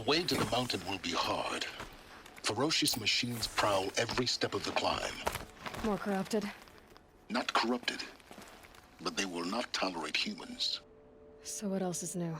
way to the mountain will be hard. Ferocious machines prowl every step of the climb. More corrupted? Not corrupted, but they will not tolerate humans. So what else is new?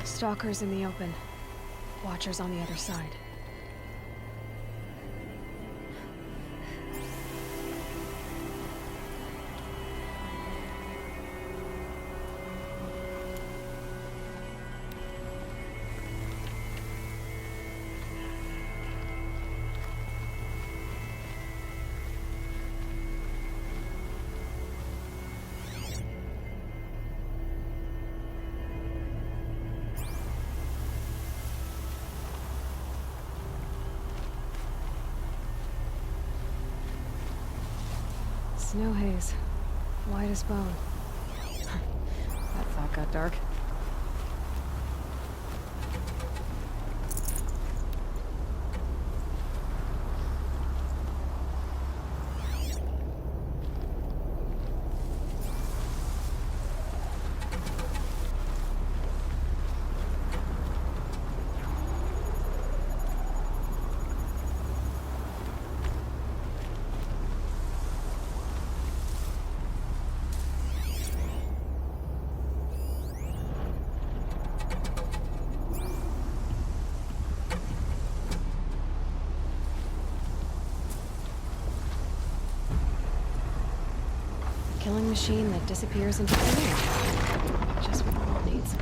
Stalkers in the open. Watchers on the other side. Snow haze. White as bone. That thought got dark. Killing machine that disappears into thin air. Just what the world needs.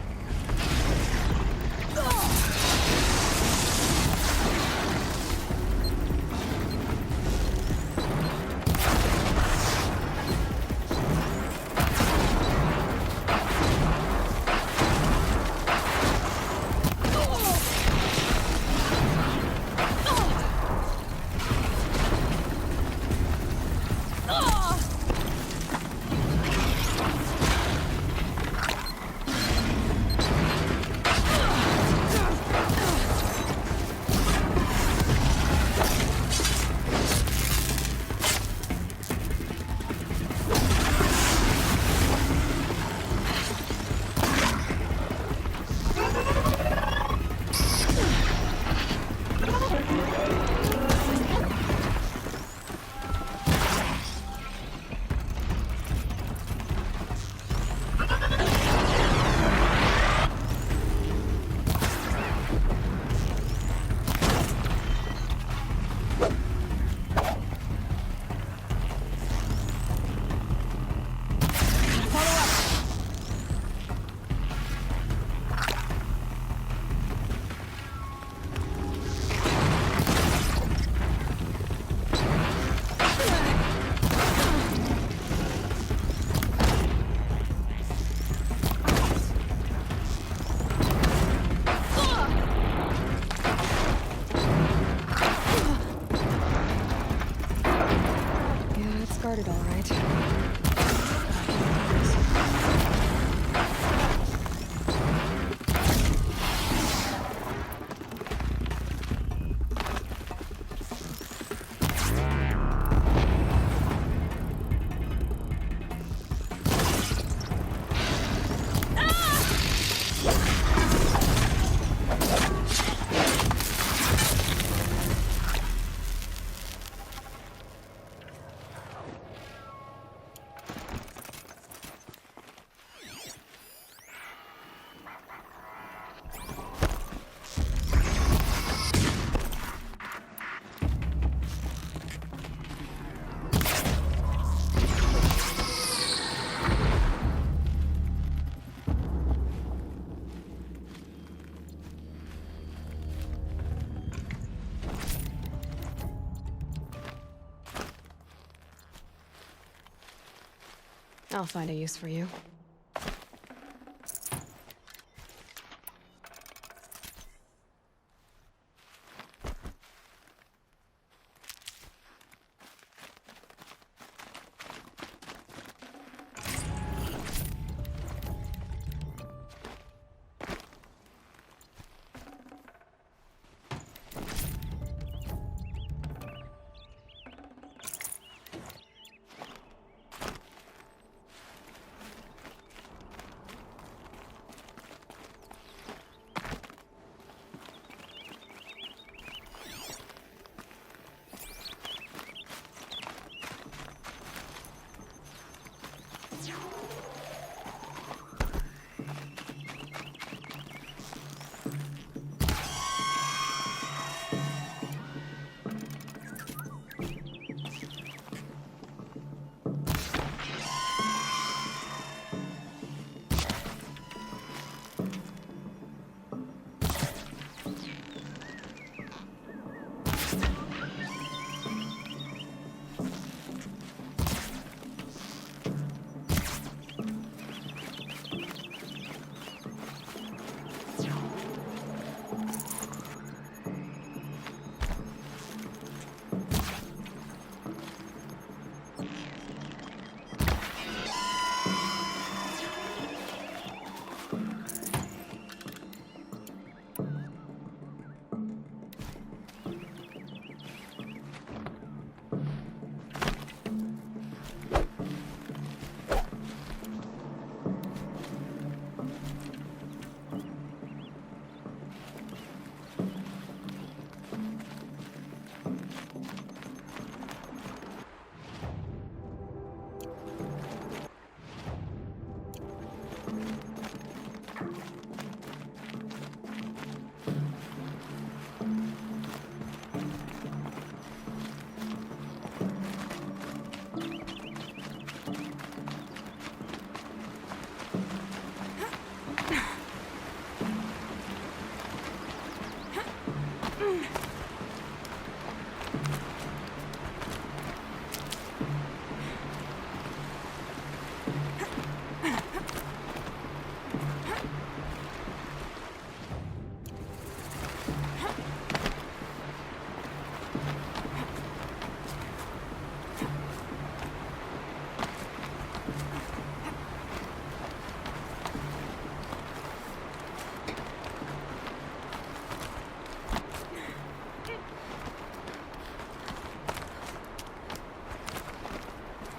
started all right. I'll find a use for you.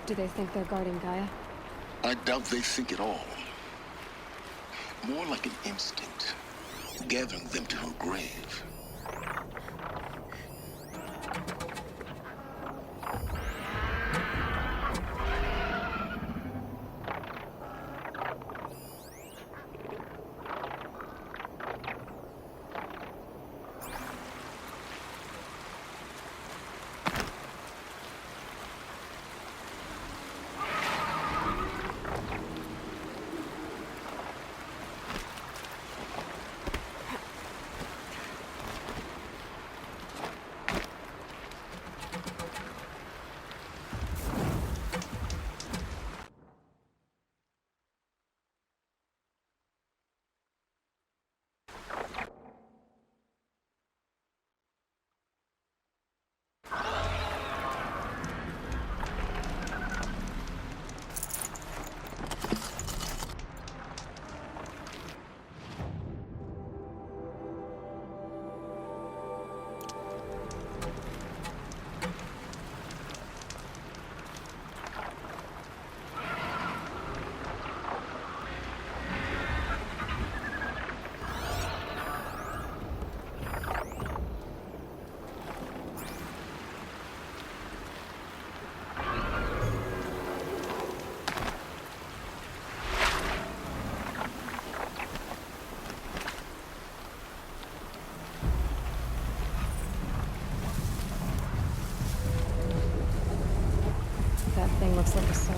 Do they think they're guarding Gaia? I doubt they think at all. More like an instinct, gathering them to her grave.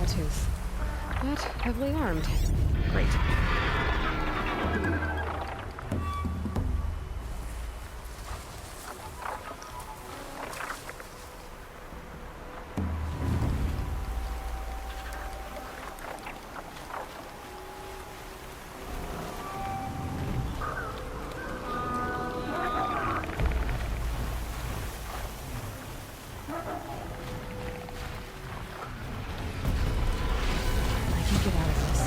Sawtooth, but heavily armed. Great. I can get out of this.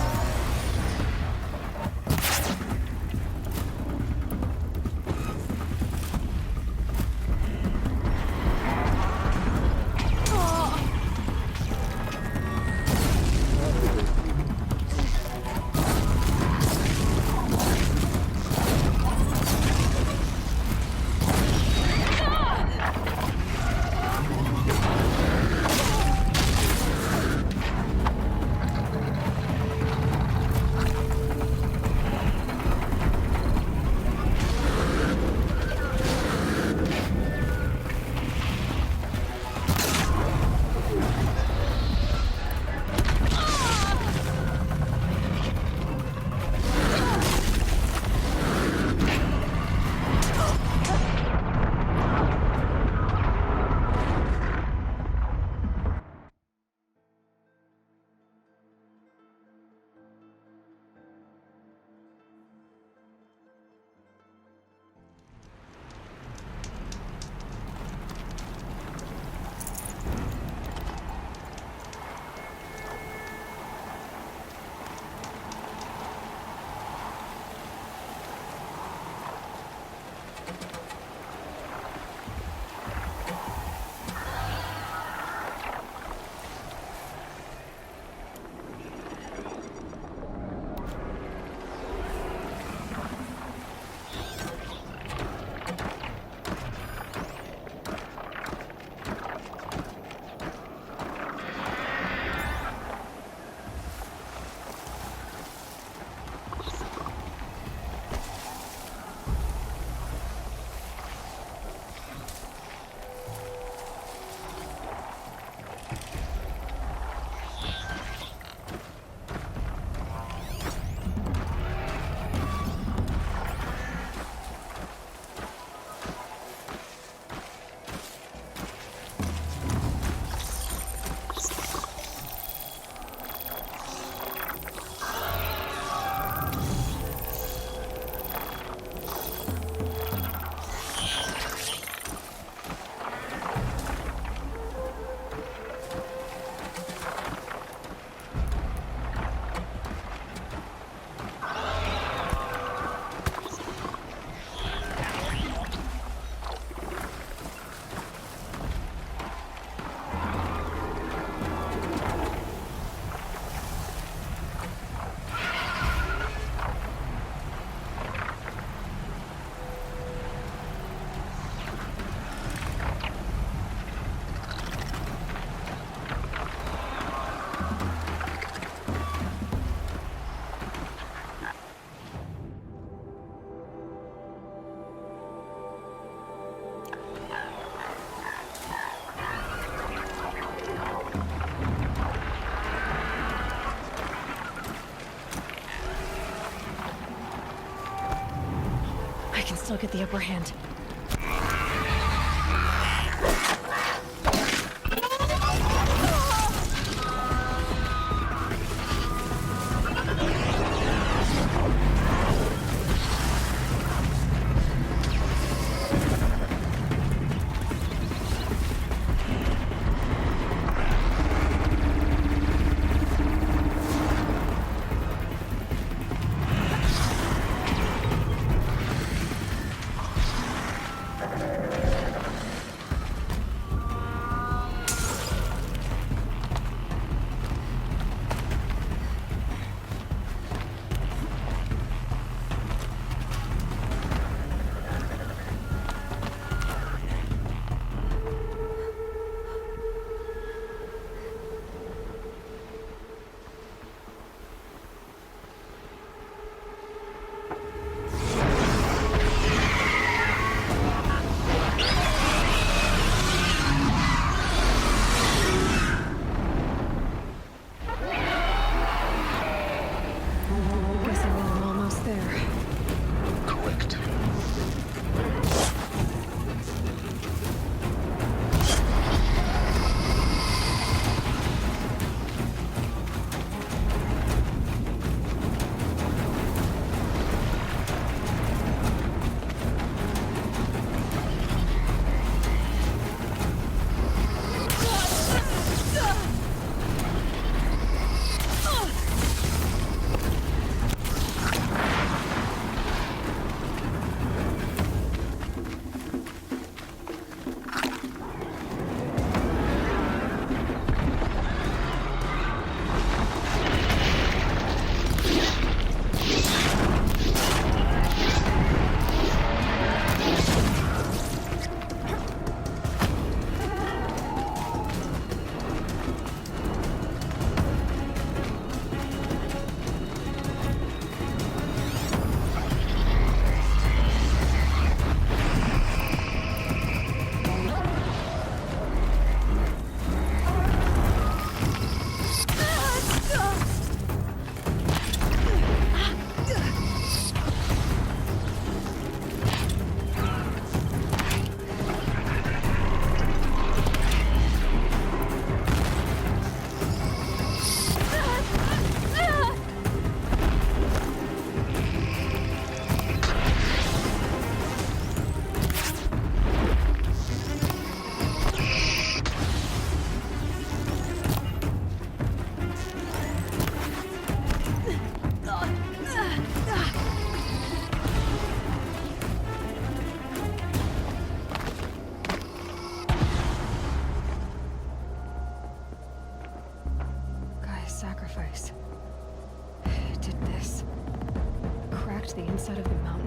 I can still get the upper hand.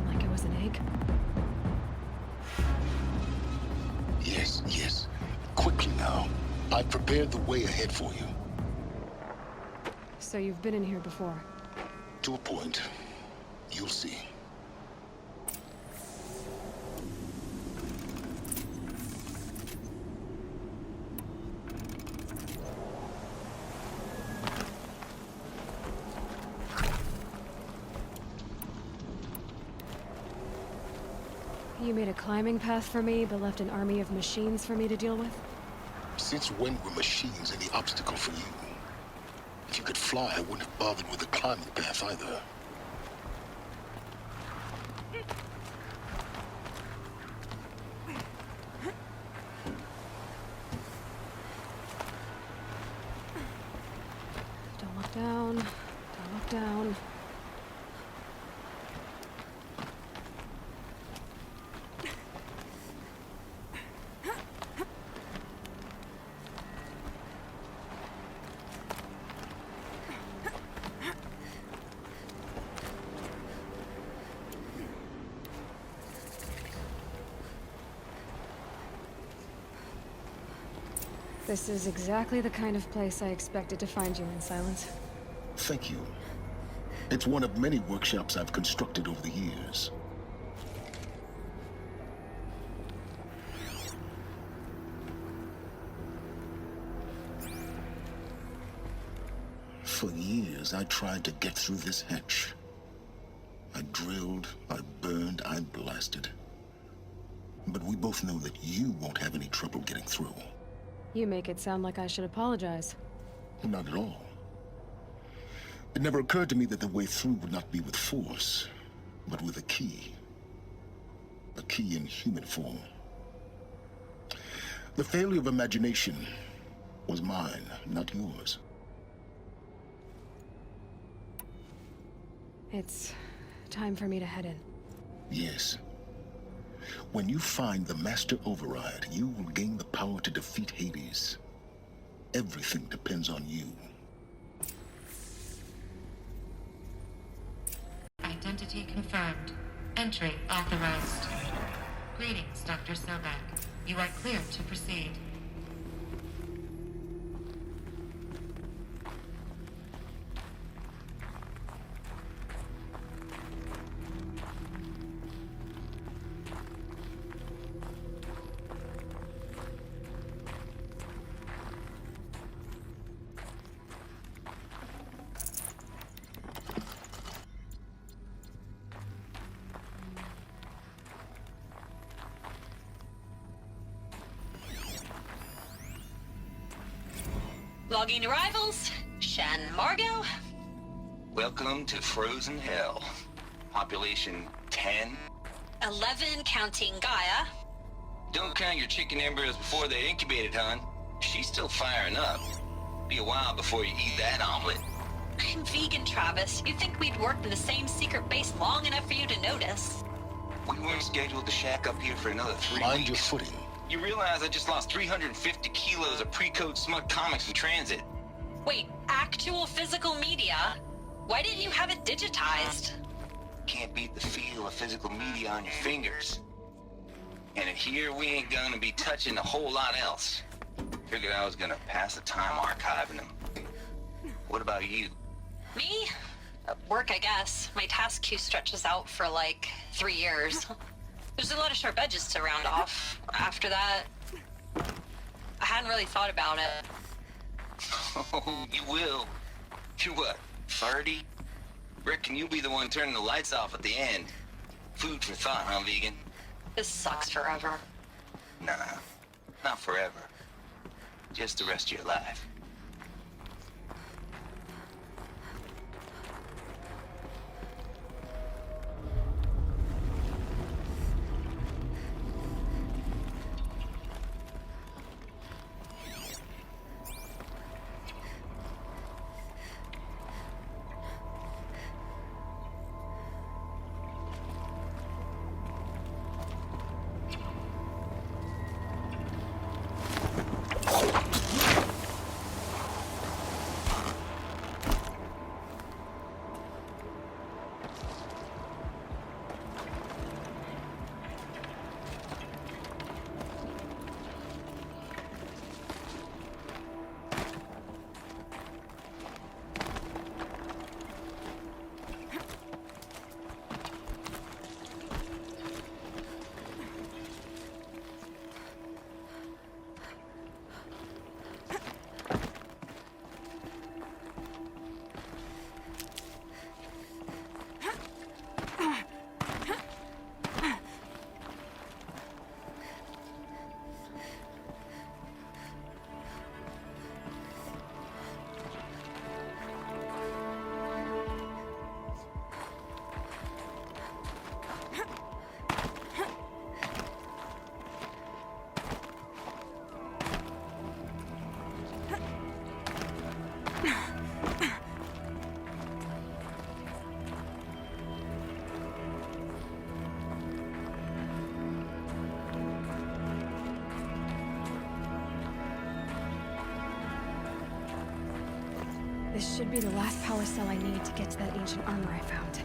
like it was an egg. Yes, yes. Quickly now. I've prepared the way ahead for you. So you've been in here before? To a point. You'll see. You made a climbing path for me, but left an army of machines for me to deal with? Since when were machines any obstacle for you? If you could fly, I wouldn't have bothered with a climbing path either. Don't look down. Don't look down. This is exactly the kind of place I expected to find you in, Silence. Thank you. It's one of many workshops I've constructed over the years. For years, I tried to get through this hatch. I drilled, I burned, I blasted. But we both know that you won't have any trouble getting through. You make it sound like I should apologize. Not at all. It never occurred to me that the way through would not be with force, but with a key. A key in human form. The failure of imagination was mine, not yours. It's time for me to head in. Yes. When you find the Master Override, you will gain the power to defeat Hades. Everything depends on you. Identity confirmed. Entry authorized. Greetings, Dr. Sobek. You are cleared to proceed. Logging arrivals. Shan Margot. Welcome to Frozen Hell. Population 10. 11 counting Gaia. Don't count your chicken embryos before they're incubated, hon. She's still firing up. Be a while before you eat that omelet. I'm vegan, Travis. You'd think we'd worked in the same secret base long enough for you to notice. We weren't scheduled to shack up here for another 3 Mind weeks. your footing. You realize I just lost 350 kilos of pre-code smug comics in transit. Wait, actual physical media? Why didn't you have it digitized? Can't beat the feel of physical media on your fingers. And in here, we ain't gonna be touching a whole lot else. Figured I was gonna pass the time archiving them. What about you? Me? Work, I guess. My task queue stretches out for like 3 years. There's a lot of sharp edges to round off. After that, I hadn't really thought about it. Oh, you will. You're what, 30? Reckon you'll be the one turning the lights off at the end. Food for thought, huh, vegan? This sucks forever. Nah, not forever. Just the rest of your life. This should be the last power cell I need to get to that ancient armor I found.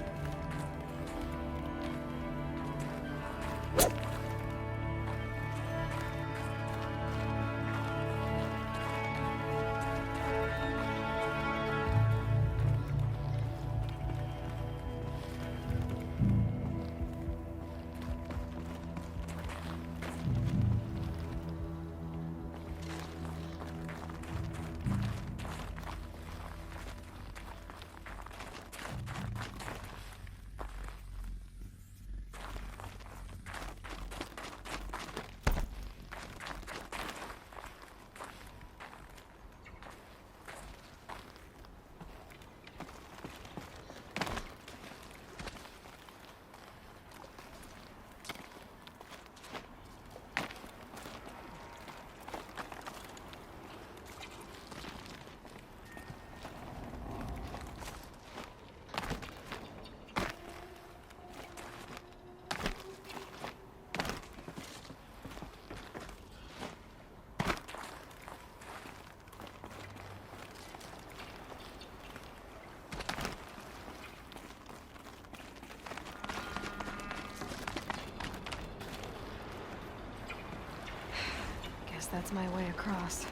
Guess that's my way across.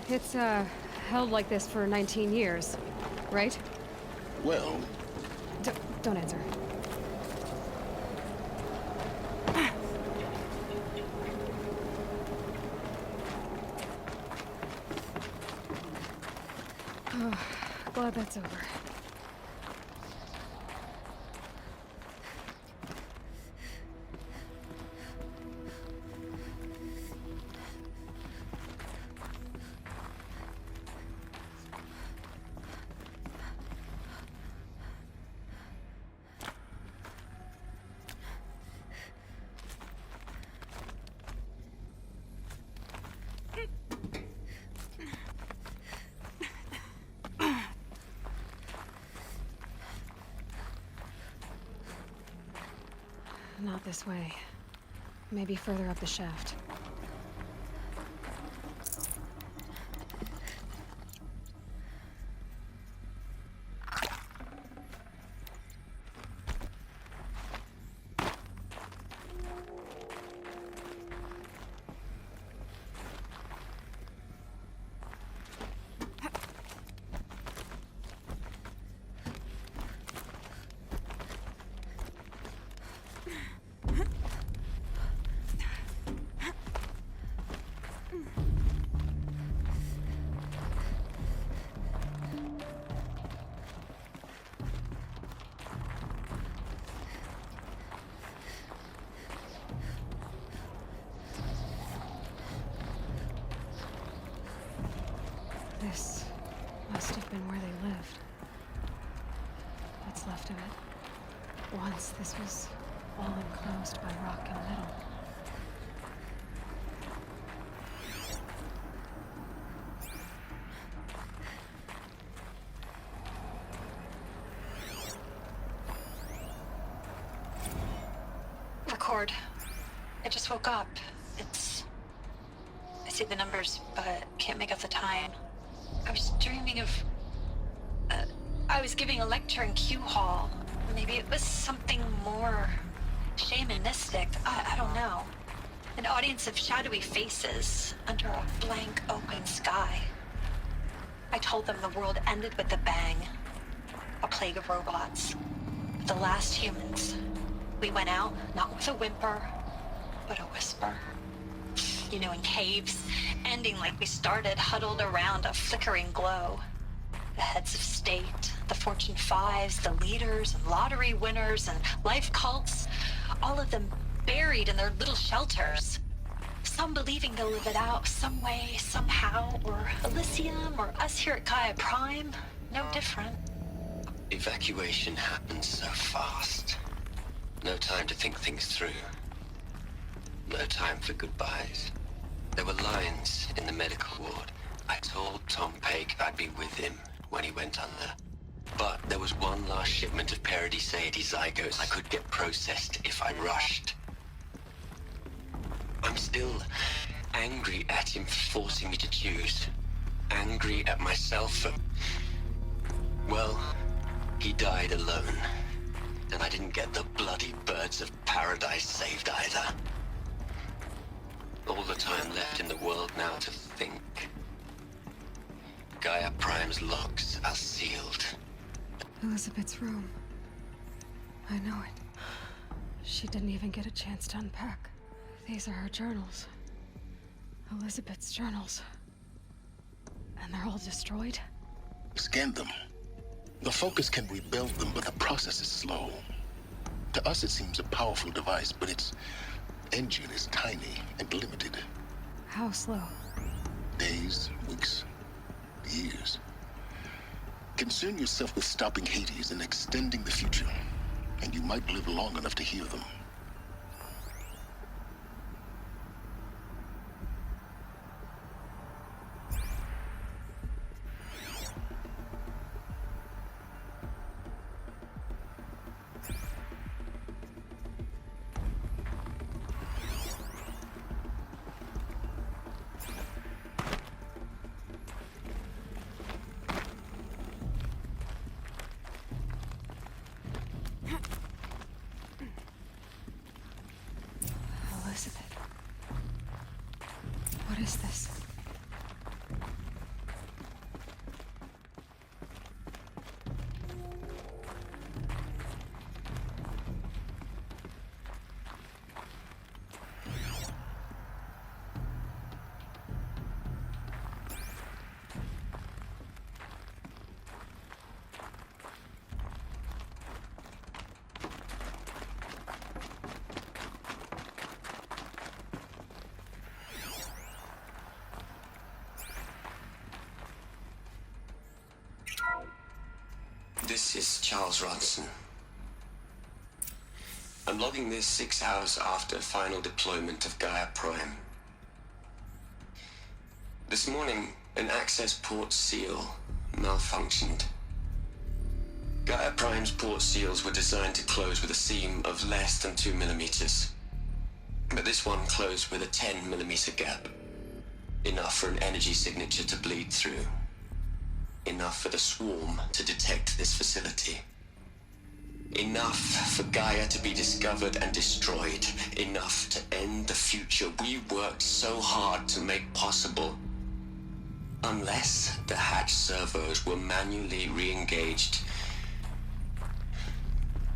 It's, held like this for 19 years, right? Well, Don't answer. Oh, glad that's over. Not this way. Maybe further up the shaft. This must have been where they lived. What's left of it. Once this was all enclosed by rock and metal. Record. I just woke up. I see the numbers, but can't make out the time. I was dreaming of... I was giving a lecture in Q Hall. Maybe it was something more shamanistic. I don't know. An audience of shadowy faces under a blank open sky. I told them the world ended with a bang. A plague of robots. The last humans. We went out, not with a whimper, but a whisper. You know, in caves, ending like we started, huddled around a flickering glow. The heads of state, the Fortune 5s, the leaders, and lottery winners, and life cults, all of them buried in their little shelters. Some believing they'll live it out some way, somehow, or Elysium, or us here at Gaia Prime, no different. Evacuation happens so fast. No time to think things through. No time for goodbyes. There were lines in the medical ward. I told Tom Pake I'd be with him when he went under. But there was one last shipment of Paradiseidae zygotes I could get processed if I rushed. I'm still angry at him for forcing me to choose. Angry at myself for... Well, he died alone. And I didn't get the bloody birds of paradise saved either. All the time left in the world now to think. Gaia Prime's logs are sealed. Elizabeth's room. I know it. She didn't even get a chance to unpack. These are her journals. Elizabeth's journals. And they're all destroyed? Scan them. The Focus can rebuild them, but the process is slow. To us, it seems a powerful device, but its engine is tiny and limited. How slow? Days, weeks, years. Concern yourself with stopping Hades and extending the future, and you might live long enough to hear them. Elizabeth. What is this? This is Charles Ronson. I'm logging this 6 hours after final deployment of Gaia Prime. This morning, an access port seal malfunctioned. Gaia Prime's port seals were designed to close with a seam of less than 2 millimeters. But this one closed with a 10 millimeter gap. Enough for an energy signature to bleed through. Enough for the swarm to detect this facility. Enough for Gaia to be discovered and destroyed. Enough to end the future we worked so hard to make possible. Unless the hatch servos were manually re-engaged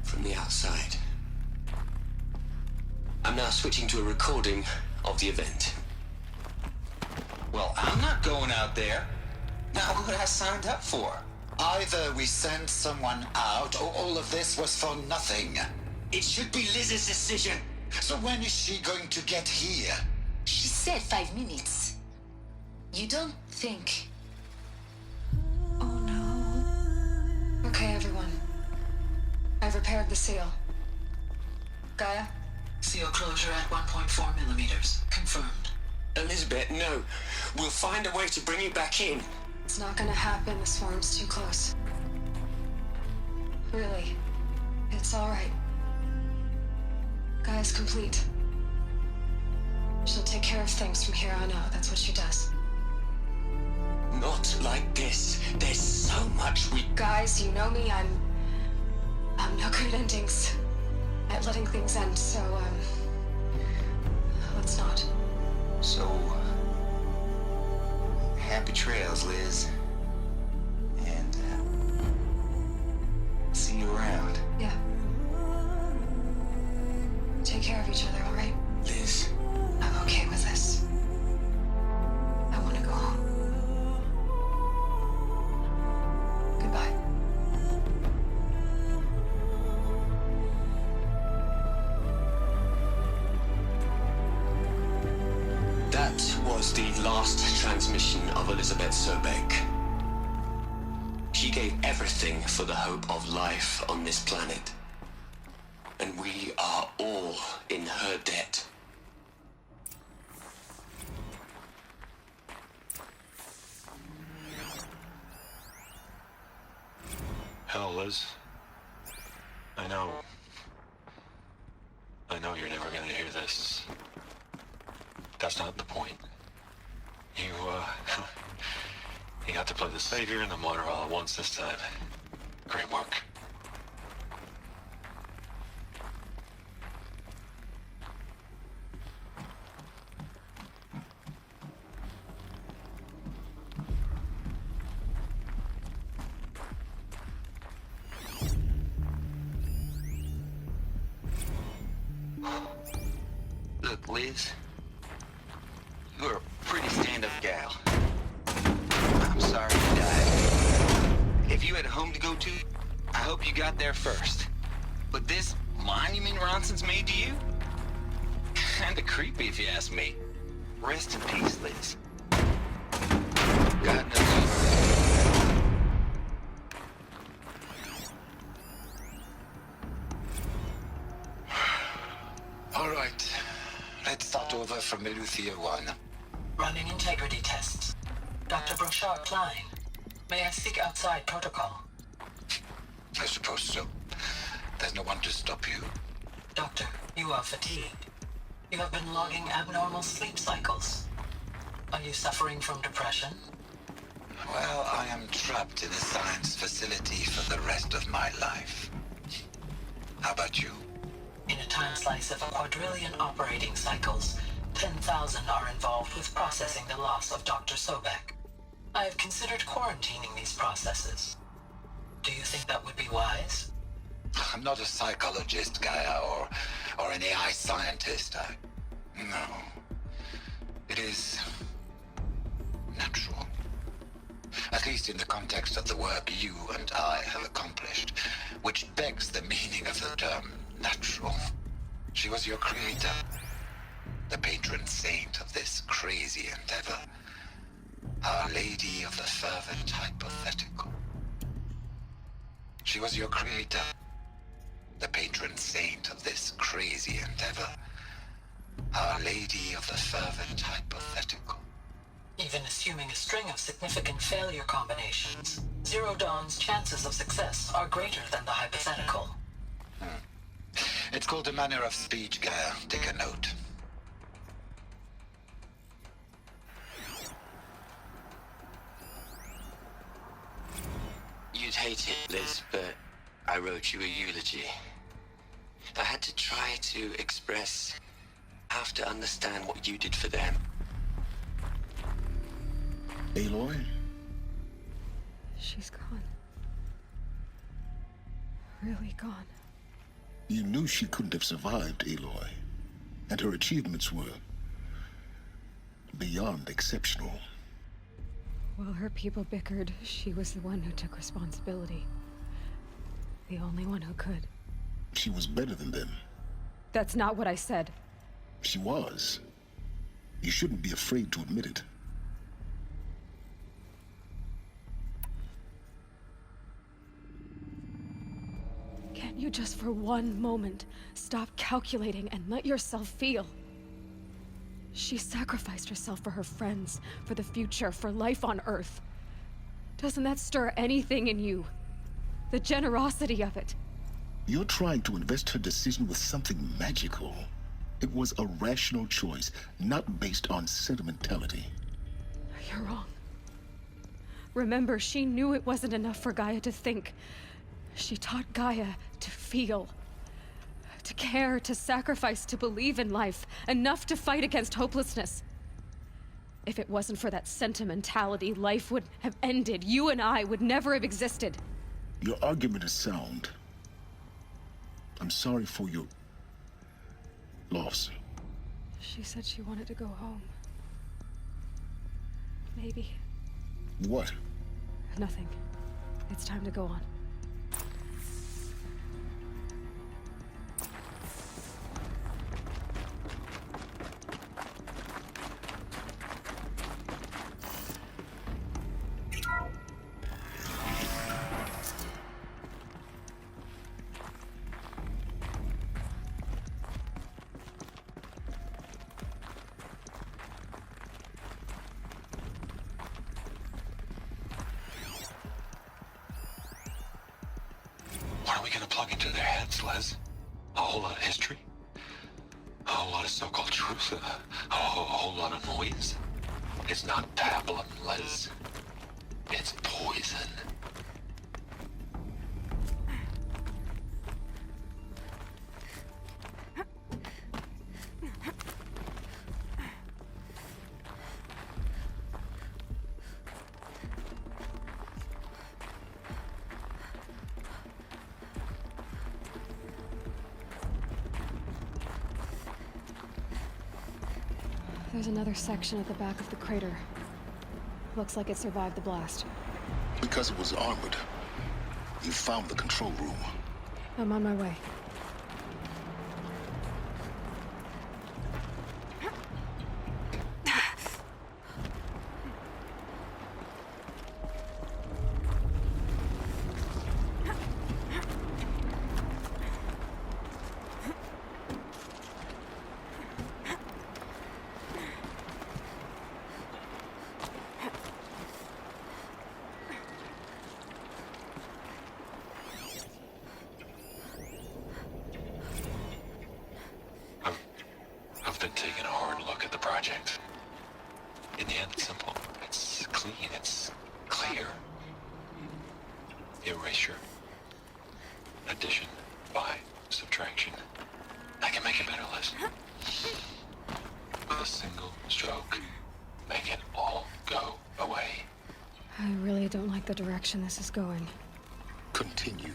from the outside. I'm now switching to a recording of the event. Well, I'm not going out there. Not what I signed up for. Either we send someone out, or all of this was for nothing. It should be Liz's decision. So when is she going to get here? She said 5 minutes. You don't think... Oh no. Okay, everyone. I've repaired the seal. Gaia? Seal closure at 1.4 millimeters. Confirmed. Elizabeth, no. We'll find a way to bring you back in. It's not gonna happen. The swarm's too close. Really. It's alright. Gaia's complete. She'll take care of things from here on out. That's what she does. Not like this. There's so much we... Guys, you know me. I'm no good at endings. At letting things end, so, let's not. So, happy trails, Liz. And, see you around. Yeah. Take care of each other, alright? Liz, I'm okay with this. I want to go home. Goodbye. that was the last transmission of Elizabeth Sobek. She gave everything for the hope of life on this planet. And we are all in her debt. Hell, Liz. I know. I know you're never gonna hear this. That's not the point. You, you got to play the savior and the martyr all at once this time. Great work. Look, Liz, you're a pretty stand-up gal. I'm sorry you died. If you had a home to go to, I hope you got there first. But this monument Ronson's made to you? Kinda creepy if you ask me. Rest in peace, Liz. God knows you. All right. Let's start over from Eleuthia 1. Running integrity tests. Dr. Brochard Klein, may I speak outside protocol? I suppose so. There's no one to stop you. Doctor, you are fatigued. You have been logging abnormal sleep cycles. Are you suffering from depression? Well, I am trapped in a science facility for the rest of my life. How about you? In a time slice of a quadrillion operating cycles, 10,000 are involved with processing the loss of Dr. Sobek. I have considered quarantining these processes. Do you think that would be wise? I'm not a psychologist, Gaia, or an AI scientist. No. It is natural. At least in the context of the work you and I have accomplished, which begs the meaning of the term natural. She was your creator, the patron saint of this crazy endeavor, Our Lady of the Fervent Hypothetical. She was your creator, the patron saint of this crazy endeavor, Our Lady of the Fervent Hypothetical. Even assuming a string of significant failure combinations, Zero Dawn's chances of success are greater than the hypothetical. It's called a manner of speech, Gaia. Take a note. You'd hate it, Liz, but I wrote you a eulogy. I had to try to express, have to understand what you did for them. Aloy? She's gone. Really gone. You knew she couldn't have survived, Aloy. And her achievements were beyond exceptional. While her people bickered, she was the one who took responsibility. The only one who could. She was better than them. That's not what I said. She was. You shouldn't be afraid to admit it. Can't you just for one moment stop calculating and let yourself feel? She sacrificed herself for her friends, for the future, for life on Earth. Doesn't that stir anything in you? The generosity of it. You're trying to invest her decision with something magical. It was a rational choice, not based on sentimentality. You're wrong. Remember, she knew it wasn't enough for Gaia to think. She taught Gaia to feel. To care, to sacrifice, to believe in life. Enough to fight against hopelessness. If it wasn't for that sentimentality, life would have ended. You and I would never have existed. Your argument is sound. I'm sorry for your loss. She said she wanted to go home. Maybe. What? Nothing. It's time to go on. gonna plug into their heads, Les? A whole lot of history? A whole lot of so-called truth? A whole lot of noise? It's not pablum, Les. It's poison. There's another section at the back of the crater. Looks like it survived the blast. Because it was armored, you found the control room. I'm on my way. I've been taking a hard look at the project. In the end, it's simple. It's clean. It's clear. Erasure. Addition. By. Subtraction. I can make it better, Les. With a single stroke. Make it all go away. I really don't like the direction this is going. Continue.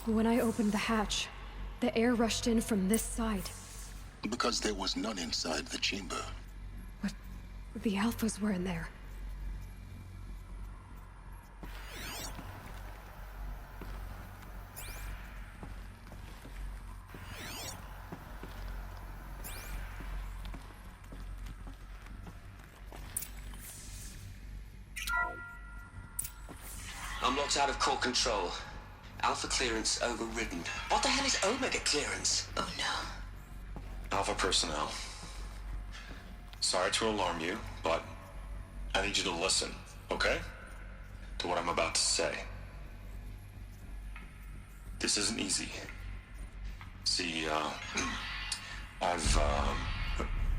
When I opened the hatch, the air rushed in from this side. Because there was none inside the chamber. But the Alphas were in there. I'm locked out of core control. Alpha clearance overridden. What the hell is Omega clearance? Oh no. Alpha personnel. Sorry to alarm you, but I need you to listen, okay? To what I'm about to say. This isn't easy. See,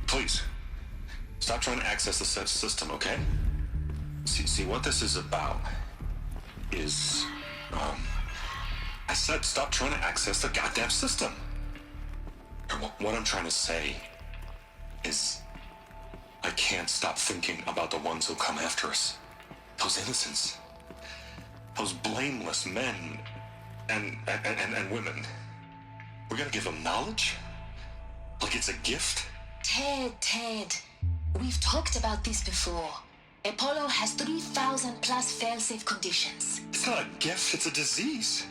please, stop trying to access the system, okay? See, what this is about is, I said stop trying to access the goddamn system. What I'm trying to say is I can't stop thinking about the ones who come after us. Those innocents. Those blameless men and women. We're gonna give them knowledge? Like it's a gift? Ted. We've talked about this before. Apollo has 3,000 plus fail-safe conditions. It's not a gift, it's a disease.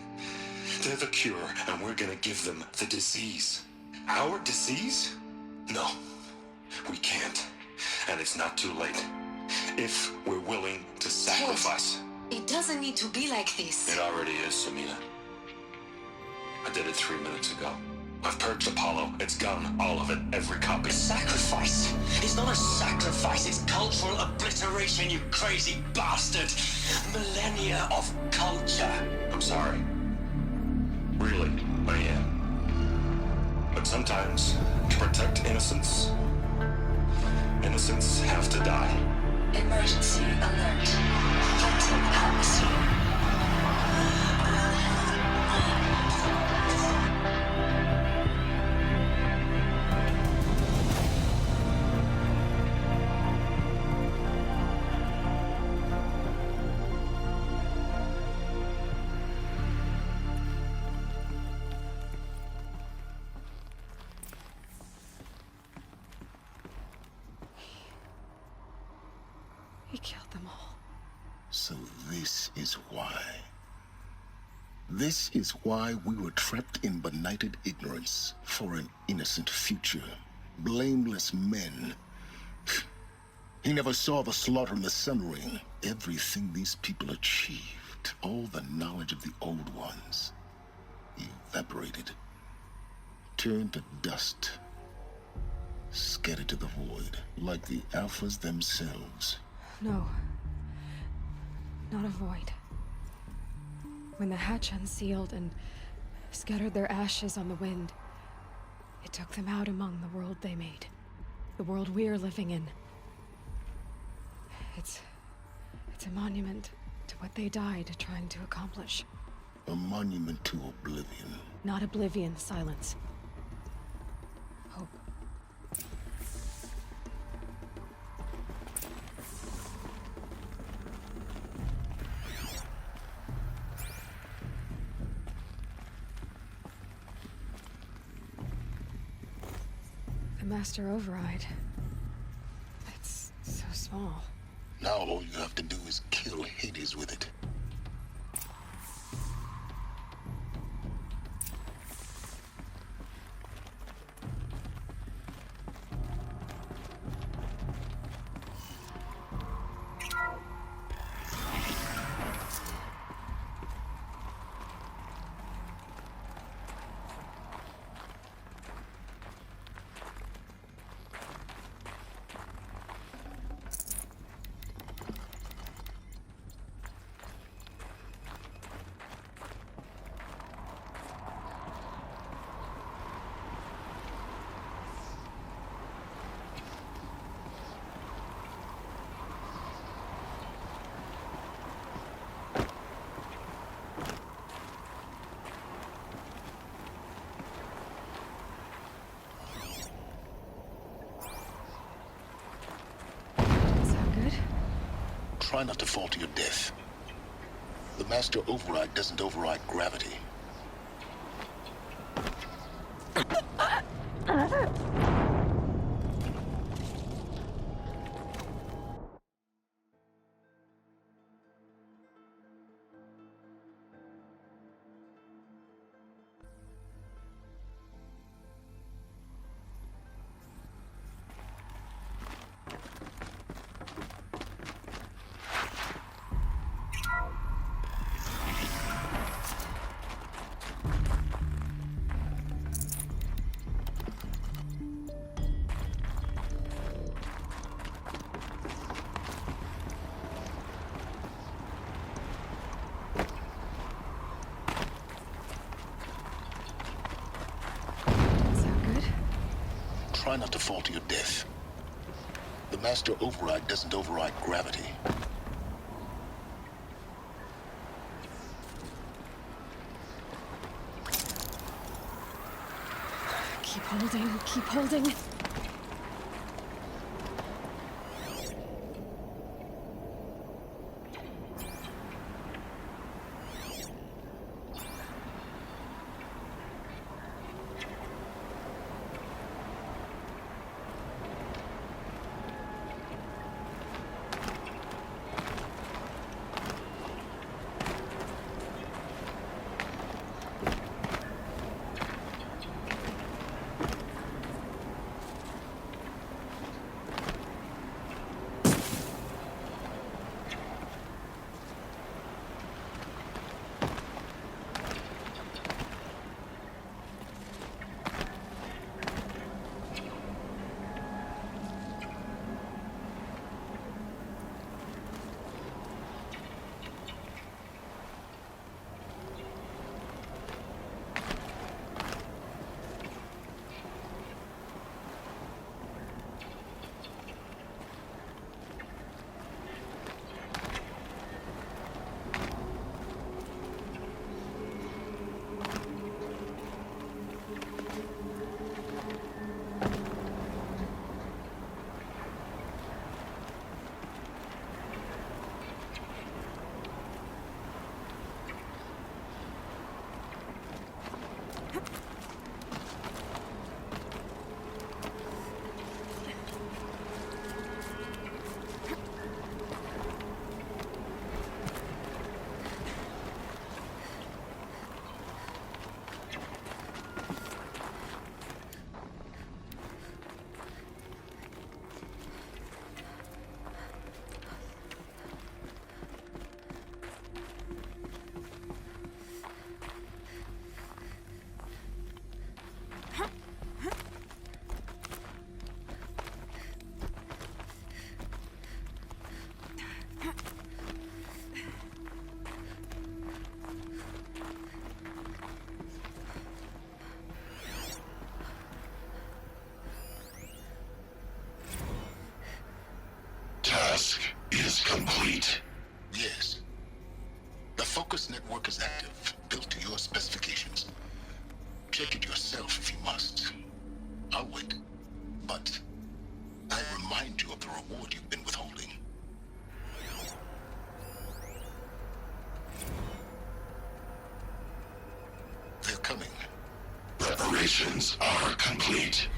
They're the cure, and we're gonna give them the disease. Our disease? No, we can't. And it's not too late. If we're willing to sacrifice. Ted, it doesn't need to be like this. It already is, Samina. I did it 3 minutes ago. I've purged Apollo. It's gone. All of it. Every copy. Sacrifice? It's not a sacrifice. It's cultural obliteration, you crazy bastard. Millennia of culture. I'm sorry. Really, I am. But sometimes, to protect innocence, innocents have to die. Emergency alert. Hunting atmosphere. He killed them all. So this is why. This is why we were trapped in benighted ignorance for an innocent future. Blameless men. He never saw the slaughter in the Sun Ring. Everything these people achieved, all the knowledge of the old ones, evaporated, turned to dust, scattered to the void, like the Alphas themselves. No. Not a void. When the hatch unsealed and scattered their ashes on the wind, it took them out among the world they made. The world we're living in. It's a monument to what they died trying to accomplish. A monument to oblivion. Not oblivion, Silence. Hope. The Master Override. It's so small. Now all you have to do is kill Hades with it. Try not to fall to your death. The Master Override doesn't override gravity. Try not to fall to your death. The Master Override doesn't override gravity. Keep holding, keep holding. task is complete. Yes. The Focus network is active, built to your specifications. Check it yourself if you must. I'll wait. But I remind you of the reward you've been withholding. They're coming. Preparations are complete.